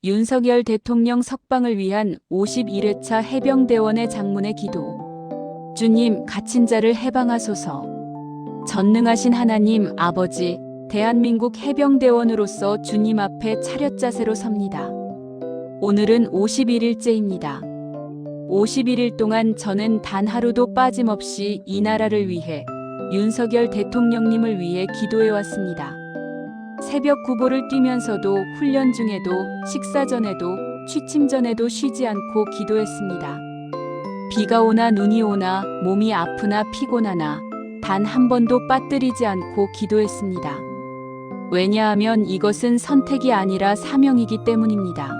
윤석열 대통령 석방을 위한 51회차 해병대원의 장문의 기도. 주님, 갇힌 자를 해방하소서. 전능하신 하나님 아버지, 대한민국 해병대원으로서 주님 앞에 차렷 자세로 섭니다. 오늘은 51일째입니다. 51일 동안 저는 단 하루도 빠짐없이 이 나라를 위해, 윤석열 대통령님을 위해 기도해왔습니다. 새벽 구보를 뛰면서도, 훈련 중에도, 식사 전에도, 취침 전에도 쉬지 않고 기도했습니다. 비가 오나 눈이 오나, 몸이 아프나 피곤하나 단 한 번도 빠뜨리지 않고 기도했습니다. 왜냐하면 이것은 선택이 아니라 사명이기 때문입니다.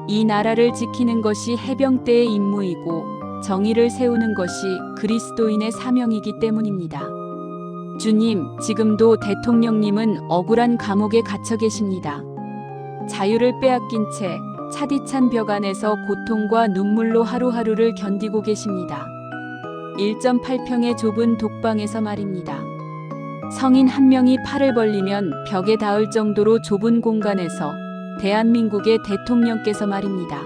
이 나라를 지키는 것이 해병대의 임무이고, 정의를 세우는 것이 그리스도인의 사명이기 때문입니다. 주님, 지금도 대통령님은 억울한 감옥에 갇혀 계십니다. 자유를 빼앗긴 채 차디찬 벽 안에서 고통과 눈물로 하루하루를 견디고 계십니다. 1.8평의 좁은 독방에서 말입니다. 성인 한 명이 팔을 벌리면 벽에 닿을 정도로 좁은 공간에서 대한민국의 대통령께서 말입니다.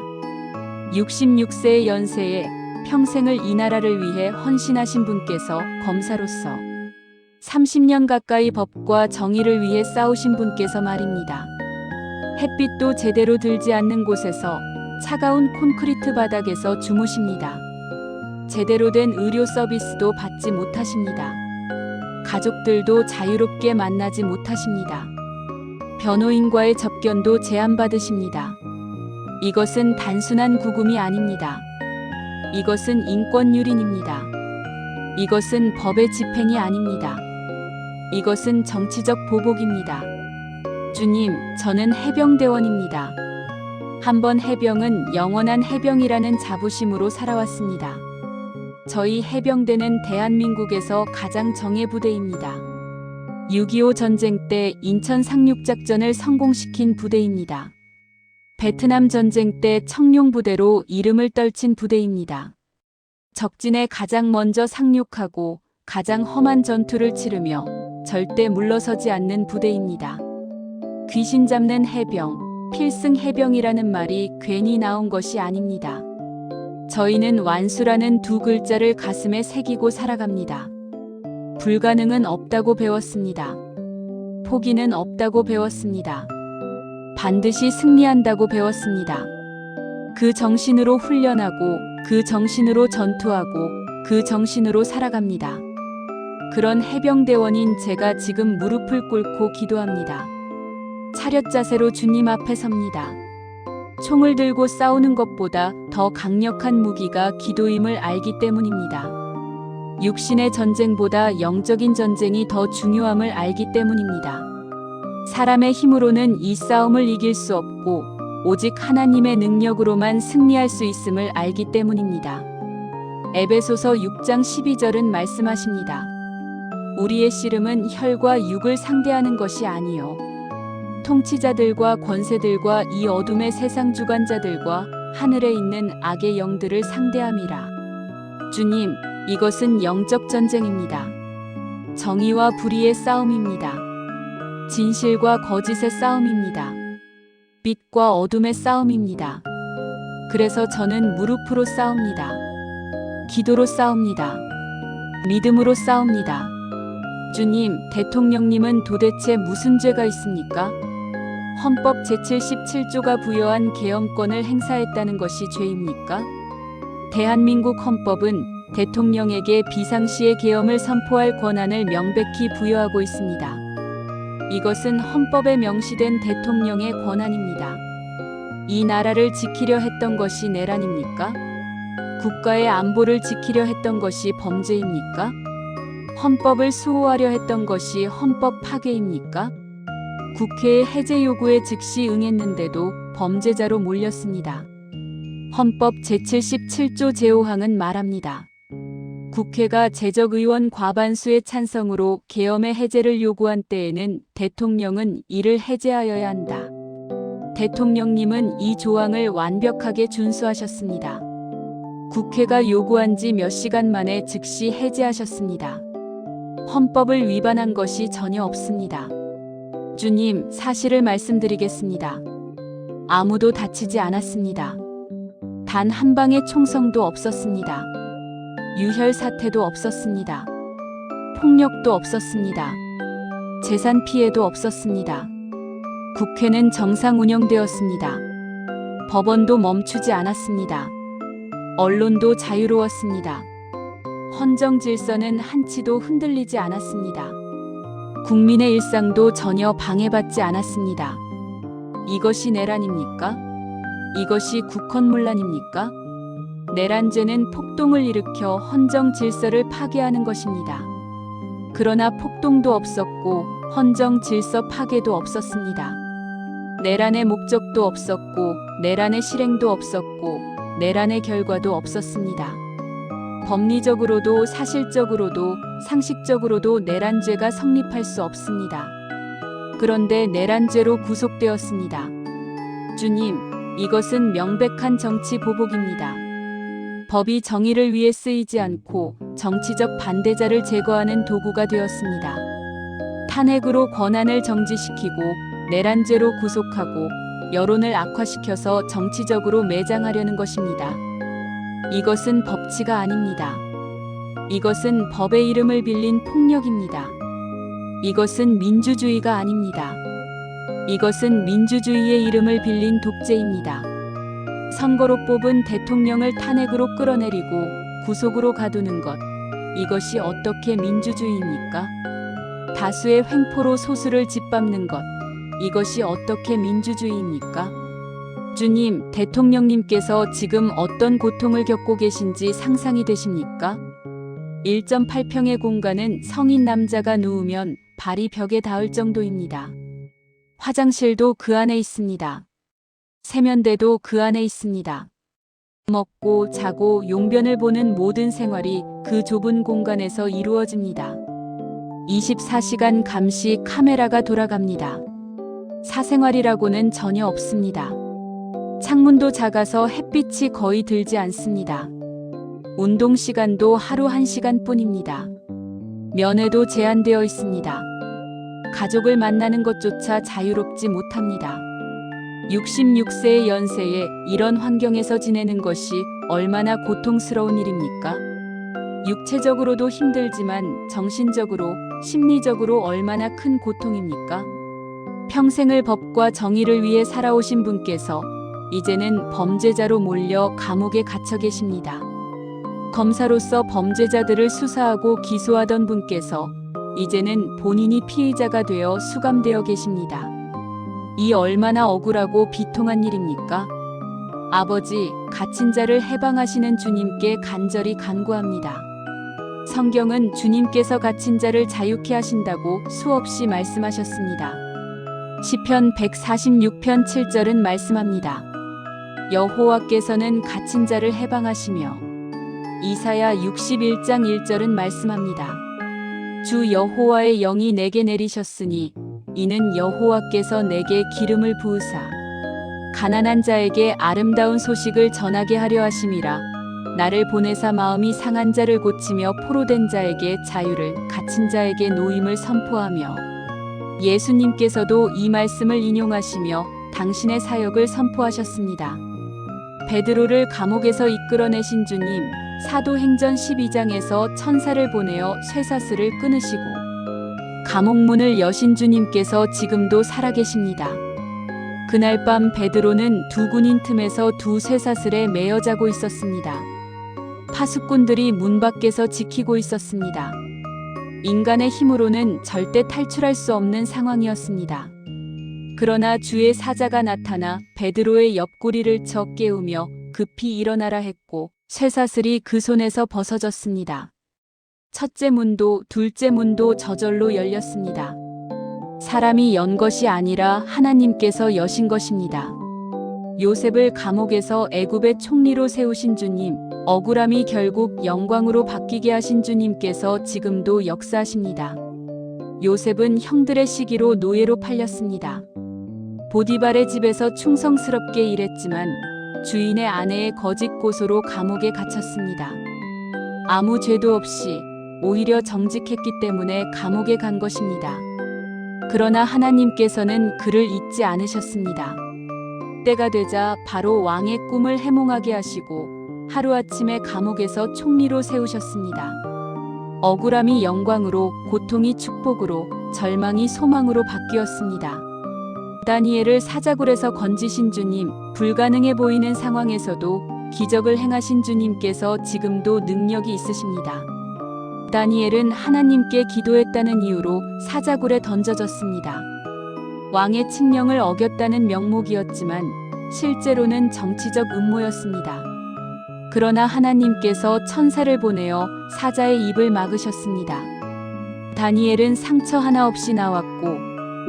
66세의 연세에 평생을 이 나라를 위해 헌신하신 분께서 검사로서 30년 가까이 법과 정의를 위해 싸우신 분께서 말입니다. 햇빛도 제대로 들지 않는 곳에서 차가운 콘크리트 바닥에서 주무십니다. 제대로 된 의료 서비스도 받지 못하십니다. 가족들도 자유롭게 만나지 못하십니다. 변호인과의 접견도 제한받으십니다. 이것은 단순한 구금이 아닙니다. 이것은 인권유린입니다. 이것은 법의 집행이 아닙니다. 이것은 정치적 보복입니다. 주님, 저는 해병대원입니다. 한 번 해병은 영원한 해병이라는 자부심으로 살아왔습니다. 저희 해병대는 대한민국에서 가장 정예부대입니다. 6.25 전쟁 때 인천 상륙작전을 성공시킨 부대입니다. 베트남 전쟁 때 청룡부대로 이름을 떨친 부대입니다. 적진에 가장 먼저 상륙하고 가장 험한 전투를 치르며 절대 물러서지 않는 부대입니다. 귀신 잡는 해병, 필승 해병이라는 말이 괜히 나온 것이 아닙니다. 저희는 완수라는 두 글자를 가슴에 새기고 살아갑니다. 불가능은 없다고 배웠습니다. 포기는 없다고 배웠습니다. 반드시 승리한다고 배웠습니다. 그 정신으로 훈련하고, 그 정신으로 전투하고, 그 정신으로 살아갑니다. 그런 해병대원인 제가 지금 무릎을 꿇고 기도합니다. 차렷 자세로 주님 앞에 섭니다. 총을 들고 싸우는 것보다 더 강력한 무기가 기도임을 알기 때문입니다. 육신의 전쟁보다 영적인 전쟁이 더 중요함을 알기 때문입니다. 사람의 힘으로는 이 싸움을 이길 수 없고 오직 하나님의 능력으로만 승리할 수 있음을 알기 때문입니다. 에베소서 6장 12절은 말씀하십니다. 우리의 씨름은 혈과 육을 상대하는 것이 아니요 통치자들과 권세들과 이 어둠의 세상 주관자들과 하늘에 있는 악의 영들을 상대함이라. 주님, 이것은 영적 전쟁입니다. 정의와 불의의 싸움입니다. 진실과 거짓의 싸움입니다. 빛과 어둠의 싸움입니다. 그래서 저는 무릎으로 싸웁니다. 기도로 싸웁니다. 믿음으로 싸웁니다. 주님, 대통령님은 도대체 무슨 죄가 있습니까? 헌법 제77조가 부여한 계엄권을 행사했다는 것이 죄입니까? 대한민국 헌법은 대통령에게 비상시에 계엄을 선포할 권한을 명백히 부여하고 있습니다. 이것은 헌법에 명시된 대통령의 권한입니다. 이 나라를 지키려 했던 것이 내란입니까? 국가의 안보를 지키려 했던 것이 범죄입니까? 헌법을 수호하려 했던 것이 헌법 파괴입니까? 국회의 해제 요구에 즉시 응했는데도 범죄자로 몰렸습니다. 헌법 제77조 제5항은 말합니다. 국회가 재적의원 과반수의 찬성으로 계엄의 해제를 요구한 때에는 대통령은 이를 해제하여야 한다. 대통령님은 이 조항을 완벽하게 준수하셨습니다. 국회가 요구한 지 몇 시간 만에 즉시 해제하셨습니다. 헌법을 위반한 것이 전혀 없습니다. 주님, 사실을 말씀드리겠습니다. 아무도 다치지 않았습니다. 단 한 방의 총성도 없었습니다. 유혈 사태도 없었습니다. 폭력도 없었습니다. 재산 피해도 없었습니다. 국회는 정상 운영되었습니다. 법원도 멈추지 않았습니다. 언론도 자유로웠습니다. 헌정 질서는 한치도 흔들리지 않았습니다. 국민의 일상도 전혀 방해받지 않았습니다. 이것이 내란입니까? 이것이 국헌문란입니까? 내란죄는 폭동을 일으켜 헌정 질서를 파괴하는 것입니다. 그러나 폭동도 없었고 헌정 질서 파괴도 없었습니다. 내란의 목적도 없었고 내란의 실행도 없었고 내란의 결과도 없었습니다. 법리적으로도 사실적으로도 상식적으로도 내란죄가 성립할 수 없습니다. 그런데 내란죄로 구속되었습니다. 주님, 이것은 명백한 정치 보복입니다. 법이 정의를 위해 쓰이지 않고 정치적 반대자를 제거하는 도구가 되었습니다. 탄핵으로 권한을 정지시키고 내란죄로 구속하고 여론을 악화시켜서 정치적으로 매장하려는 것입니다. 이것은 법치가 아닙니다. 이것은 법의 이름을 빌린 폭력입니다. 이것은 민주주의가 아닙니다. 이것은 민주주의의 이름을 빌린 독재입니다. 선거로 뽑은 대통령을 탄핵으로 끌어내리고 구속으로 가두는 것, 이것이 어떻게 민주주의입니까? 다수의 횡포로 소수를 짓밟는 것, 이것이 어떻게 민주주의입니까? 주님, 대통령님께서 지금 어떤 고통을 겪고 계신지 상상이 되십니까? 1.8평의 공간은 성인 남자가 누우면 발이 벽에 닿을 정도입니다. 화장실도 그 안에 있습니다. 세면대도 그 안에 있습니다. 먹고 자고 용변을 보는 모든 생활이 그 좁은 공간에서 이루어집니다. 24시간 감시 카메라가 돌아갑니다. 사생활이라고는 전혀 없습니다. 창문도 작아서 햇빛이 거의 들지 않습니다. 운동 시간도 하루 1시간 뿐입니다. 면회도 제한되어 있습니다. 가족을 만나는 것조차 자유롭지 못합니다. 66세의 연세에 이런 환경에서 지내는 것이 얼마나 고통스러운 일입니까? 육체적으로도 힘들지만 정신적으로, 심리적으로 얼마나 큰 고통입니까? 평생을 법과 정의를 위해 살아오신 분께서 이제는 범죄자로 몰려 감옥에 갇혀 계십니다. 검사로서 범죄자들을 수사하고 기소하던 분께서 이제는 본인이 피의자가 되어 수감되어 계십니다. 이 얼마나 억울하고 비통한 일입니까? 아버지, 갇힌 자를 해방하시는 주님께 간절히 간구합니다. 성경은 주님께서 갇힌 자를 자유케 하신다고 수없이 말씀하셨습니다. 시편 146편 7절은 말씀합니다. 여호와께서는 갇힌 자를 해방하시며 이사야 61장 1절은 말씀합니다. 주 여호와의 영이 내게 내리셨으니 이는 여호와께서 내게 기름을 부으사 가난한 자에게 아름다운 소식을 전하게 하려 하심이라. 나를 보내사 마음이 상한 자를 고치며 포로된 자에게 자유를, 갇힌 자에게 노임을 선포하며. 예수님께서도 이 말씀을 인용하시며 당신의 사역을 선포하셨습니다. 베드로를 감옥에서 이끌어내신 주님, 사도행전 12장에서 천사를 보내어 쇠사슬을 끊으시고 감옥문을 여신 주님께서 지금도 살아계십니다. 그날 밤 베드로는 두 군인 틈에서 두 쇠사슬에 매여 자고 있었습니다. 파수꾼들이 문 밖에서 지키고 있었습니다. 인간의 힘으로는 절대 탈출할 수 없는 상황이었습니다. 그러나 주의 사자가 나타나 베드로의 옆구리를 쳐 깨우며 급히 일어나라 했고 쇠사슬이 그 손에서 벗어졌습니다. 첫째 문도 둘째 문도 저절로 열렸습니다. 사람이 연 것이 아니라 하나님께서 여신 것입니다. 요셉을 감옥에서 애굽의 총리로 세우신 주님, 억울함이 결국 영광으로 바뀌게 하신 주님께서 지금도 역사하십니다. 요셉은 형들의 시기로 노예로 팔렸습니다. 보디발의 집에서 충성스럽게 일했지만 주인의 아내의 거짓 고소로 감옥에 갇혔습니다. 아무 죄도 없이 오히려 정직했기 때문에 감옥에 간 것입니다. 그러나 하나님께서는 그를 잊지 않으셨습니다. 때가 되자 바로 왕의 꿈을 해몽하게 하시고 하루아침에 감옥에서 총리로 세우셨습니다. 억울함이 영광으로, 고통이 축복으로, 절망이 소망으로 바뀌었습니다. 다니엘을 사자굴에서 건지신 주님, 불가능해 보이는 상황에서도 기적을 행하신 주님께서 지금도 능력이 있으십니다. 다니엘은 하나님께 기도했다는 이유로 사자굴에 던져졌습니다. 왕의 칙령을 어겼다는 명목이었지만 실제로는 정치적 음모였습니다. 그러나 하나님께서 천사를 보내어 사자의 입을 막으셨습니다. 다니엘은 상처 하나 없이 나왔고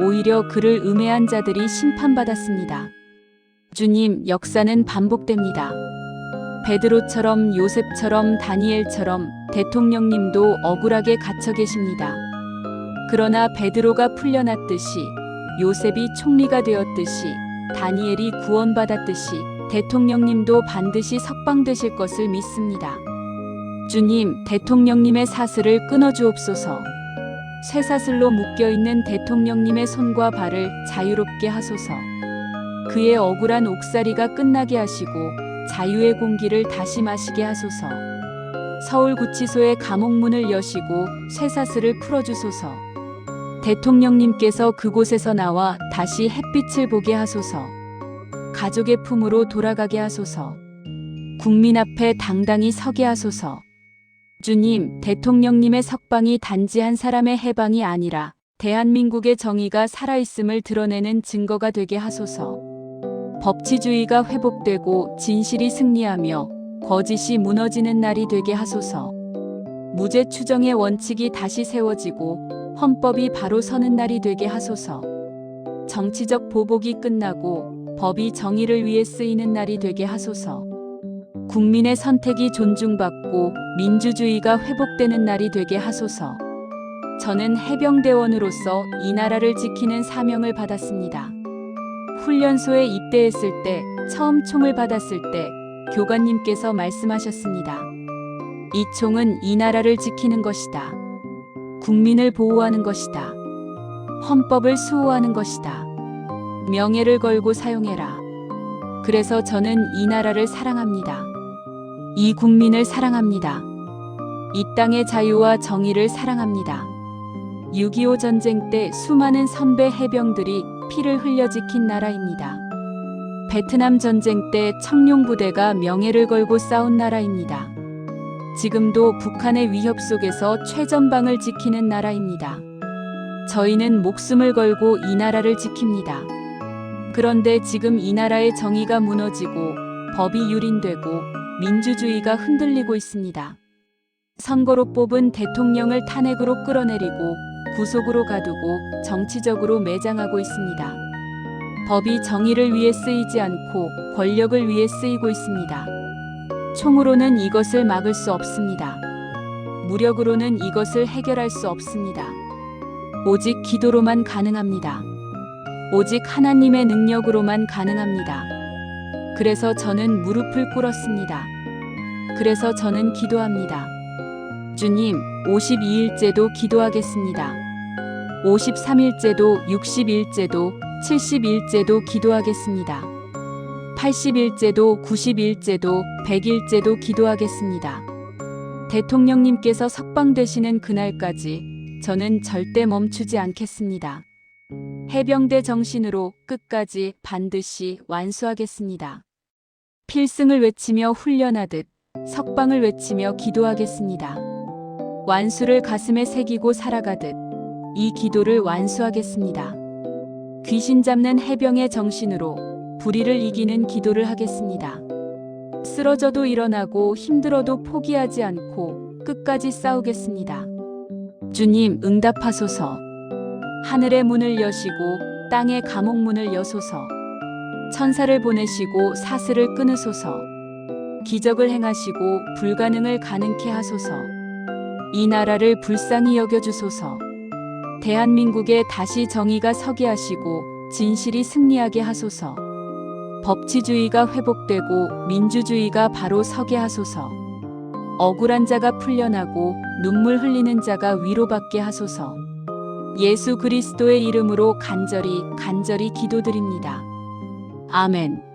오히려 그를 음해한 자들이 심판받았습니다. 주님, 역사는 반복됩니다. 베드로처럼, 요셉처럼, 다니엘처럼 대통령님도 억울하게 갇혀 계십니다. 그러나 베드로가 풀려났듯이, 요셉이 총리가 되었듯이, 다니엘이 구원받았듯이 대통령님도 반드시 석방되실 것을 믿습니다. 주님, 대통령님의 사슬을 끊어주옵소서. 쇠사슬로 묶여있는 대통령님의 손과 발을 자유롭게 하소서. 그의 억울한 옥살이가 끝나게 하시고 자유의 공기를 다시 마시게 하소서. 서울구치소의 감옥문을 여시고 쇠사슬을 풀어주소서. 대통령님께서 그곳에서 나와 다시 햇빛을 보게 하소서. 가족의 품으로 돌아가게 하소서. 국민 앞에 당당히 서게 하소서. 주님, 대통령님의 석방이 단지 한 사람의 해방이 아니라 대한민국의 정의가 살아있음을 드러내는 증거가 되게 하소서. 법치주의가 회복되고 진실이 승리하며 거짓이 무너지는 날이 되게 하소서. 무죄 추정의 원칙이 다시 세워지고 헌법이 바로 서는 날이 되게 하소서. 정치적 보복이 끝나고 법이 정의를 위해 쓰이는 날이 되게 하소서. 국민의 선택이 존중받고 민주주의가 회복되는 날이 되게 하소서. 저는 해병대원으로서 이 나라를 지키는 사명을 받았습니다. 훈련소에 입대했을 때, 처음 총을 받았을 때 교관님께서 말씀하셨습니다. 이 총은 이 나라를 지키는 것이다. 국민을 보호하는 것이다. 헌법을 수호하는 것이다. 명예를 걸고 사용해라. 그래서 저는 이 나라를 사랑합니다. 이 국민을 사랑합니다. 이 땅의 자유와 정의를 사랑합니다. 6.25 전쟁 때 수많은 선배 해병들이 피를 흘려 지킨 나라입니다. 베트남 전쟁 때 청룡부대가 명예를 걸고 싸운 나라입니다. 지금도 북한의 위협 속에서 최전방을 지키는 나라입니다. 저희는 목숨을 걸고 이 나라를 지킵니다. 그런데 지금 이 나라의 정의가 무너지고 법이 유린되고 민주주의가 흔들리고 있습니다. 선거로 뽑은 대통령을 탄핵으로 끌어내리고 구속으로 가두고 정치적으로 매장하고 있습니다. 법이 정의를 위해 쓰이지 않고 권력을 위해 쓰이고 있습니다. 총으로는 이것을 막을 수 없습니다. 무력으로는 이것을 해결할 수 없습니다. 오직 기도로만 가능합니다. 오직 하나님의 능력으로만 가능합니다. 그래서 저는 무릎을 꿇었습니다. 그래서 저는 기도합니다. 주님, 52일째도 기도하겠습니다. 53일째도, 60일째도, 70일째도 기도하겠습니다. 80일째도, 90일째도, 100일째도 기도하겠습니다. 대통령님께서 석방되시는 그날까지 저는 절대 멈추지 않겠습니다. 해병대 정신으로 끝까지 반드시 완수하겠습니다. 필승을 외치며 훈련하듯 석방을 외치며 기도하겠습니다. 완수를 가슴에 새기고 살아가듯 이 기도를 완수하겠습니다. 귀신 잡는 해병의 정신으로 불의를 이기는 기도를 하겠습니다. 쓰러져도 일어나고 힘들어도 포기하지 않고 끝까지 싸우겠습니다. 주님, 응답하소서. 하늘의 문을 여시고 땅의 감옥문을 여소서. 천사를 보내시고 사슬을 끊으소서. 기적을 행하시고 불가능을 가능케 하소서. 이 나라를 불쌍히 여겨주소서. 대한민국에 다시 정의가 서게 하시고 진실이 승리하게 하소서. 법치주의가 회복되고 민주주의가 바로 서게 하소서. 억울한 자가 풀려나고 눈물 흘리는 자가 위로받게 하소서. 예수 그리스도의 이름으로 간절히 기도드립니다. 아멘.